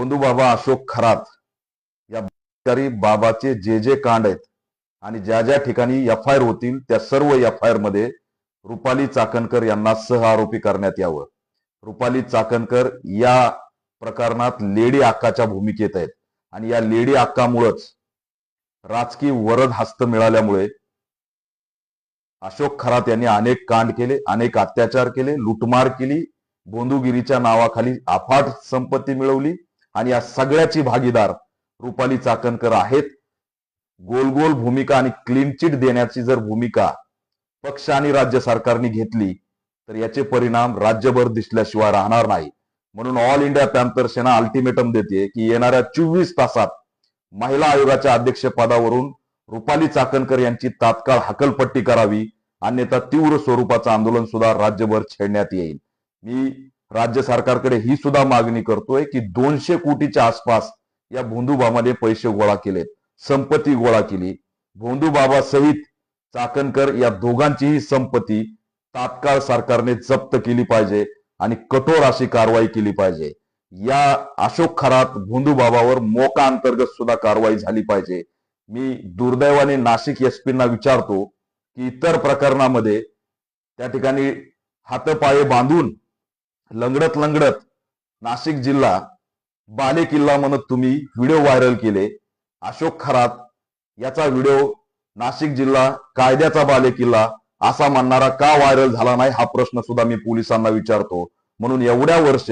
भोंदू बाबा अशोक खरात या अधिकारी बाबाचे जे जे कांड आहेत आणि ज्या ज्या ठिकाणी एफ-आय-आर होतील त्या सर्व एफ-आय-आर मध्ये रुपाली चाकणकर यांना सह आरोपी करण्यात यावं. रुपाली चाकणकर या प्रकरणात लेडी अक्काच्या भूमिकेत आहेत आणि या लेडी अक्कामुळेच राजकीय वरद हस्त मिळाल्यामुळे अशोक खरात यांनी अनेक कांड केले, अनेक अत्याचार केले, लुटमार केली, भोंदूगिरीच्या नावाखाली अफाट संपत्ती मिळवली आणि या सगळ्याची भागीदार रुपाली चाकणकर आहेत. गोल गोल भूमिका आणि क्लीन चिट देण्याची जर भूमिका पक्ष आणि राज्य सरकारने घेतली तर याचे परिणाम राज्यभर दिसल्याशिवाय राहणार नाही. म्हणून ऑल इंडिया पॅंथर सेना अल्टिमेटम देते की येणाऱ्या 24 तासात महिला आयोगाच्या अध्यक्षपदावरून रुपाली चाकणकर यांची तात्काळ हकलपट्टी करावी, अन्यथा तीव्र स्वरूपाचं आंदोलन सुद्धा राज्यभर छेडण्यात येईल. मी राज्य सरकारकडे ही सुद्धा मागणी करतोय की 200 कोटीच्या आसपास या भोंदू बाबाने पैसे गोळा केलेत, संपत्ती गोळा केली. भोंदू बाबा सहित चाकणकर या दोघांचीही संपत्ती तात्काळ सरकारने जप्त केली पाहिजे आणि कठोर अशी कारवाई केली पाहिजे. या अशोक खरात भोंदू बाबावर मोका अंतर्गत सुद्धा कारवाई झाली पाहिजे. मी दुर्दैवाने नाशिक एसपींना विचारतो की इतर प्रकरणामध्ये त्या ठिकाणी हातपाये बांधून लंगडत लंगडत नाशिक जिल्हा बाले किल्ला म्हणत तुम्ही व्हिडिओ व्हायरल केले. अशोक खरात याचा व्हिडिओ नाशिक जिल्हा कायद्याचा बाले किल्ला असा म्हणणारा का व्हायरल झाला नाही हा प्रश्न सुद्धा मी पोलिसांना विचारतो. म्हणून एवढ्या वर्ष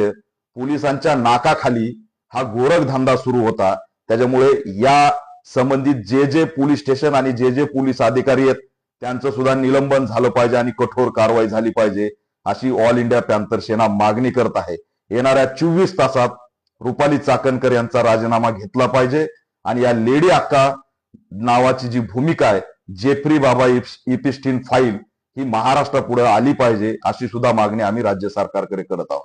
पोलिसांच्या नाकाखाली हा गोरखधंदा सुरू होता. त्याच्यामुळे या संबंधित जे जे पोलीस स्टेशन आणि जे जे पोलीस अधिकारी आहेत त्यांचं सुद्धा निलंबन झालं पाहिजे आणि कठोर कारवाई झाली पाहिजे अशी ऑल इंडिया पॅंथर सेना मागणी करत आहे. येणाऱ्या 24 तासात रुपाली चाकणकर यांचा राजीनामा घेतला पाहिजे आणि या लेडी अक्का नावाची जी भूमिका आहे, जेफ्री बाबा इपिस्टिन फाईल ही महाराष्ट्रापुढे आली पाहिजे अशी सुद्धा मागणी आम्ही राज्य सरकारकडे करत आहोत.